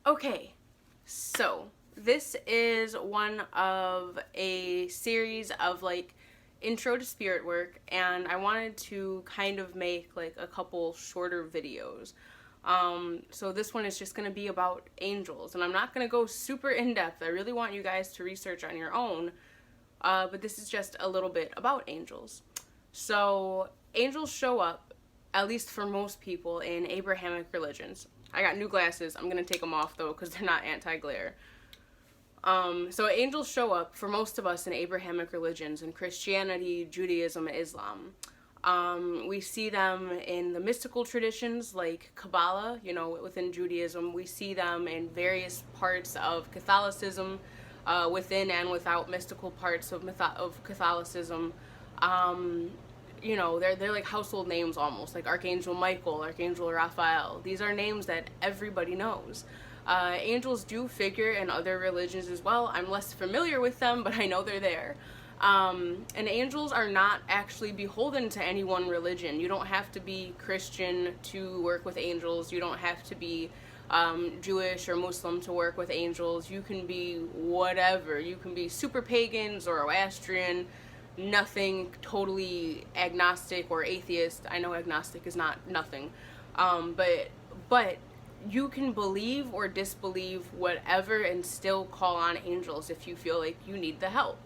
Okay, so this is one of a series of like intro to spirit work, and I wanted to kind of make like a couple shorter videos. So this one is just going to be about angels, and I'm not going to go super in depth. I really want you guys to research on your own, but this is just a little bit about angels. So angels show up, at least for most people, in Abrahamic religions. I got new glasses. I'm going to take them off, though, because they're not anti-glare. So angels show up for most of us in Abrahamic religions, in Christianity, Judaism, and Islam. We see them in the mystical traditions like Kabbalah, within Judaism. We see them in various parts of Catholicism, within and without mystical parts of Catholicism. They're like household names almost, like Archangel Michael, Archangel Raphael. These are names that everybody knows. Angels do figure in other religions as well. I'm less familiar with them, but I know they're there. And angels are not actually beholden to any one religion. You don't have to be Christian to work with angels. You don't have to be Jewish or Muslim to work with angels. You can be whatever. You can be super pagan, Zoroastrian, nothing, totally agnostic or atheist. I know agnostic is not nothing. But you can believe or disbelieve whatever and still call on angels if you feel like you need the help.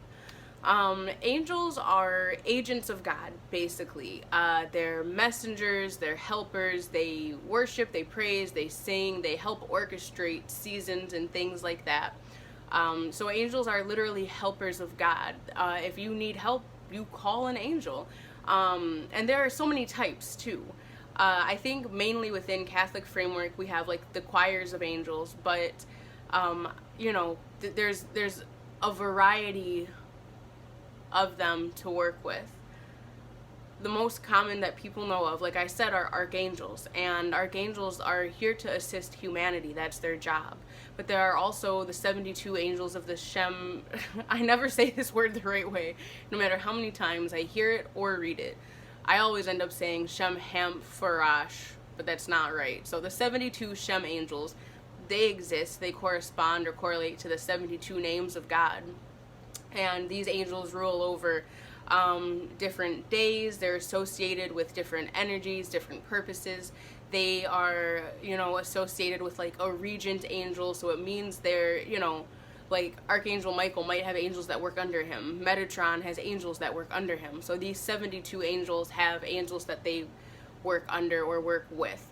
Angels are agents of God, basically. They're messengers, they're helpers, they worship, they praise, they sing, they help orchestrate seasons and things like that. So angels are literally helpers of God. If you need help, you call an angel. And there are so many types too. I think mainly within Catholic framework we have like the choirs of angels, but there's a variety of them to work with. The most common that people know of, like I said, are archangels, and archangels are here to assist humanity. That's their job. But there are also the 72 angels of the Shem. I never say this word the right way, no matter how many times I hear it or read it. I always end up saying Shem Ham Farash, but that's not right. So the 72 Shem angels, they exist. They correspond or correlate to the 72 names of God. And these angels rule over different days. They're associated with different energies, different purposes. They are, associated with like a regent angel, so it means they're, like Archangel Michael might have angels that work under him. Metatron has angels that work under him. So these 72 angels have angels that they work under or work with.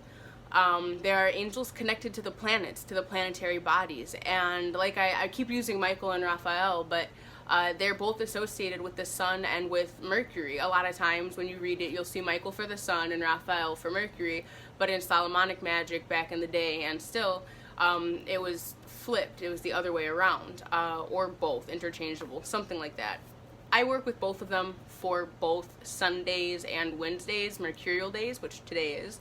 There are angels connected to the planets, to the planetary bodies. And like I keep using Michael and Raphael, but they're both associated with the sun and with Mercury. A lot of times when you read it, you'll see Michael for the sun and Raphael for Mercury, but in Solomonic magic back in the day, and still, it was flipped. It was the other way around, or both, interchangeable, something like that. I work with both of them for both Sundays and Wednesdays, mercurial days, which today is,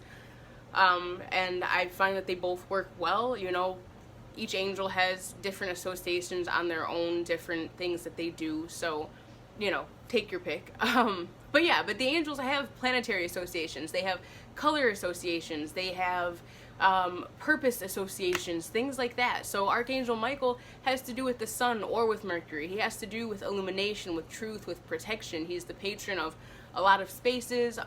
and I find that they both work well. Each angel has different associations on their own, different things that they do, so, take your pick. But the angels have planetary associations, they have color associations, they have purpose associations, things like that. So Archangel Michael has to do with the sun or with Mercury. He has to do with illumination, with truth, with protection. He's the patron of a lot of spaces.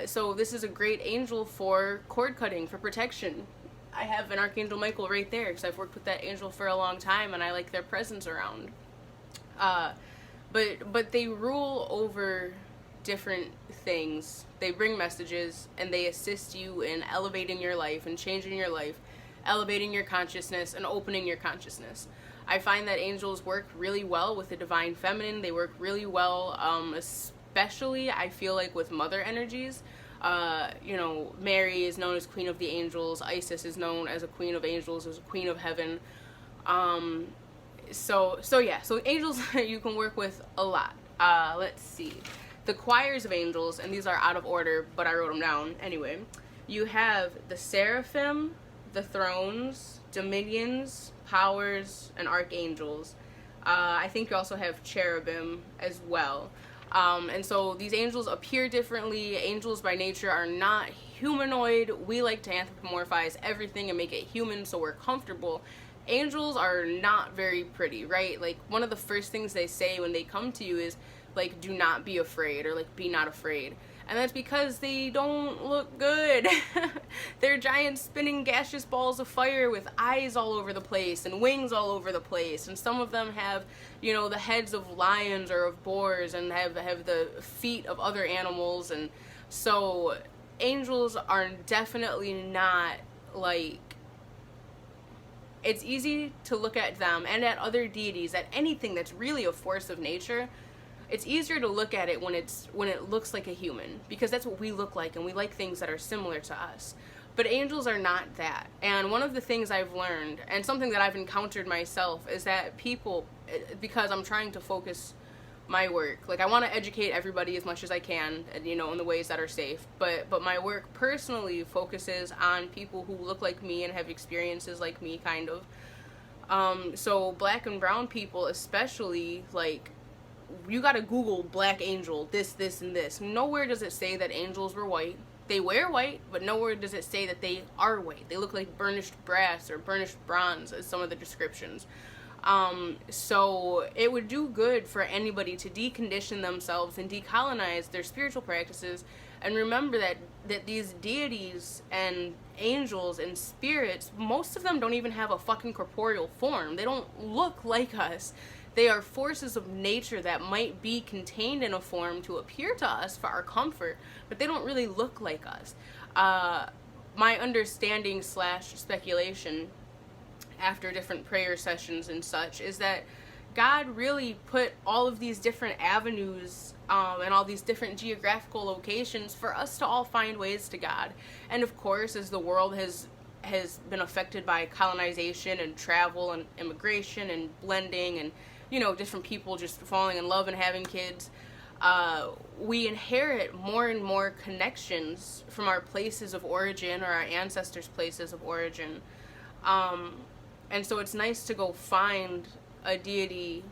So this is a great angel for cord cutting, for protection. I have an Archangel Michael right there because I've worked with that angel for a long time and I like their presence around. But they rule over different things. They bring messages and they assist you in elevating your life and changing your life, elevating your consciousness and opening your consciousness. I find that angels work really well with the divine feminine. They work really well, especially I feel like with mother energies. Mary is known as Queen of the Angels. Isis is known as a Queen of Angels, as a Queen of Heaven. So angels you can work with a lot. Let's see. The choirs of angels, and these are out of order, but I wrote them down anyway. You have the seraphim, the thrones, dominions, powers, and archangels. I think you also have cherubim as well. And so these angels appear differently. Angels by nature are not humanoid. We like to anthropomorphize everything and make it human so we're comfortable. Angels are not very pretty, right? Like, one of the first things they say when they come to you is, like, do not be afraid, or, like, be not afraid. And that's because they don't look good. They're giant spinning gaseous balls of fire with eyes all over the place and wings all over the place. And some of them have, you know, the heads of lions or of boars, and have the feet of other animals. And so angels are definitely not, like, it's easy to look at them and at other deities, at anything that's really a force of nature. It's easier to look at it when it looks like a human, because that's what we look like, and we like things that are similar to us. But angels are not that. And one of the things I've learned, and something that I've encountered myself, is that people, because I'm trying to focus my work, like, I want to educate everybody as much as I can, you know, in the ways that are safe, but my work personally focuses on people who look like me and have experiences like me, kind of. So black and brown people especially, like, you gotta Google black angel, this, and this. Nowhere does it say that angels were white. They wear white, but nowhere does it say that they are white. They look like burnished brass or burnished bronze, as some of the descriptions. So it would do good for anybody to decondition themselves and decolonize their spiritual practices, and remember that these deities and angels and spirits, most of them don't even have a fucking corporeal form. They don't look like us. They are forces of nature that might be contained in a form to appear to us for our comfort, but they don't really look like us. My understanding / speculation after different prayer sessions and such is that God really put all of these different avenues and all these different geographical locations for us to all find ways to God. And of course, as the world has been affected by colonization and travel and immigration and blending and, you know, different people just falling in love and having kids, we inherit more and more connections from our places of origin, or our ancestors' places of origin. And so it's nice to go find a deity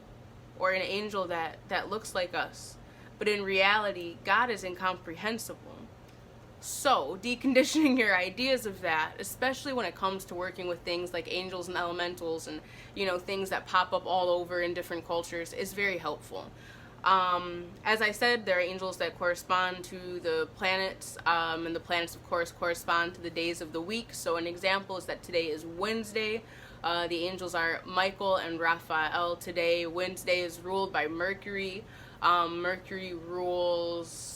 or an angel that looks like us. But in reality, God is incomprehensible. So, deconditioning your ideas of that, especially when it comes to working with things like angels and elementals and, you know, things that pop up all over in different cultures, is very helpful. As I said, there are angels that correspond to the planets, and the planets, of course, correspond to the days of the week. So an example is that today is Wednesday. The angels are Michael and Raphael today. Wednesday is ruled by Mercury. Mercury rules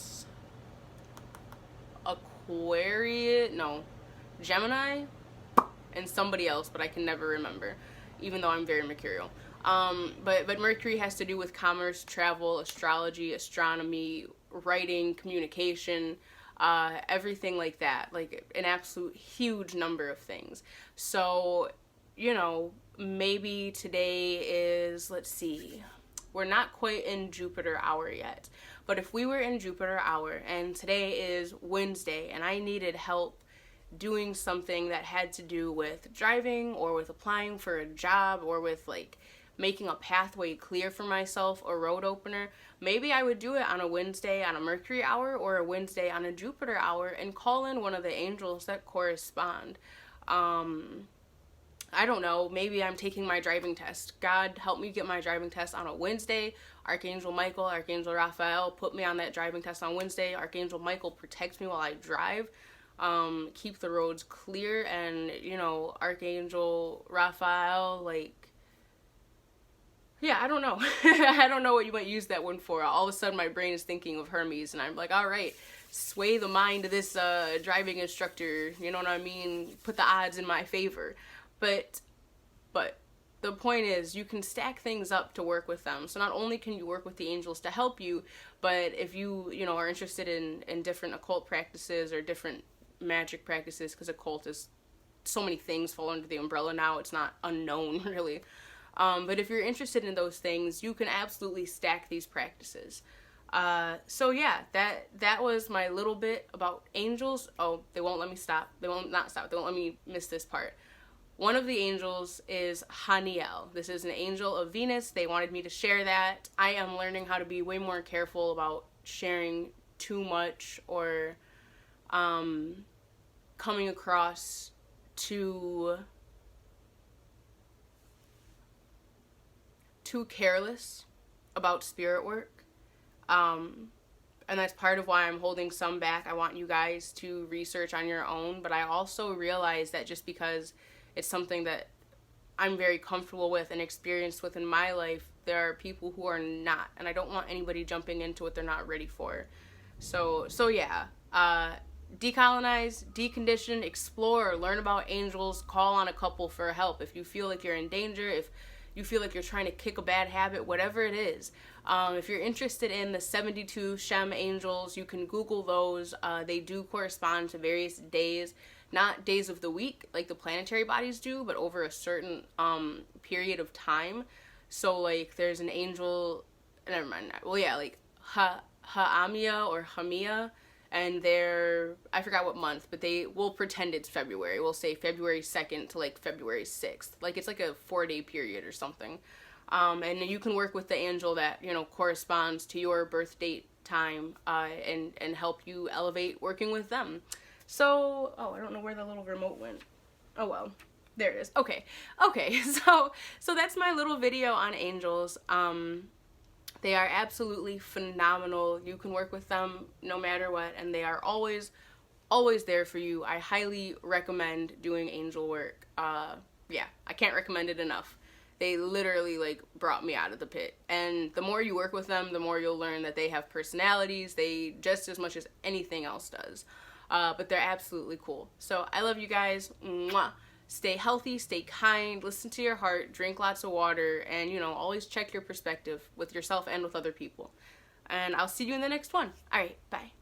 Gemini, and somebody else, but I can never remember, even though I'm very mercurial. But Mercury has to do with commerce, travel, astrology, astronomy, writing, communication, everything like that, like an absolute huge number of things. So, you know, maybe today is, let's see, we're not quite in Jupiter hour yet, but if we were in Jupiter hour and today is Wednesday and I needed help doing something that had to do with driving or with applying for a job or with, like, making a pathway clear for myself, a road opener, maybe I would do it on a Wednesday on a Mercury hour or a Wednesday on a Jupiter hour and call in one of the angels that correspond. I don't know, maybe I'm taking my driving test. God, help me get my driving test on a Wednesday. Archangel Michael, Archangel Raphael, put me on that driving test on Wednesday. Archangel Michael protects me while I drive. Keep the roads clear. And, you know, Archangel Raphael, like, yeah, I don't know. I don't know what you might use that one for. All of a sudden my brain is thinking of Hermes, and I'm like, all right, sway the mind of this driving instructor, you know what I mean? Put the odds in my favor. But the point is, you can stack things up to work with them. So not only can you work with the angels to help you, but if you know, are interested in different occult practices or different magic practices, because occult is, so many things fall under the umbrella now, it's not unknown, really. But if you're interested in those things, you can absolutely stack these practices. So yeah, that was my little bit about angels. Oh, they won't let me stop. They won't not stop. They won't let me miss this part. One of the angels is Haniel. This is an angel of Venus. They wanted me to share that. I am learning how to be way more careful about sharing too much or coming across too careless about spirit work. And that's part of why I'm holding some back. I want you guys to research on your own, but I also realize that just because it's something that I'm very comfortable with and experienced with in my life, there are people who are not, and I don't want anybody jumping into what they're not ready for. So yeah, decolonize, decondition, explore, learn about angels, call on a couple for help. If you feel like you're in danger, if you feel like you're trying to kick a bad habit, whatever it is. If you're interested in the 72 Shem angels, you can Google those. They do correspond to various days, not days of the week like the planetary bodies do, but over a certain period of time. So like there's an angel, never mind. Well, yeah, like Ha'amia or Hamia, and they're, I forgot what month, but they will pretend it's February. We'll say February 2nd to like February 6th. Like it's like a 4-day period or something. And you can work with the angel that, you know, corresponds to your birth date time, and help you elevate working with them. So, oh, I don't know where the little remote went. Oh well, there it is. Okay, so that's my little video on angels. They are absolutely phenomenal. You can work with them no matter what, and they are always there for you. I highly recommend doing angel work. Yeah, I can't recommend it enough. They literally like brought me out of the pit. And the more you work with them, the more you'll learn that they have personalities. They just as much as anything else does. But they're absolutely cool. So I love you guys. Mwah. Stay healthy, stay kind, listen to your heart, drink lots of water, and, you know, always check your perspective with yourself and with other people. And I'll see you in the next one. All right, bye.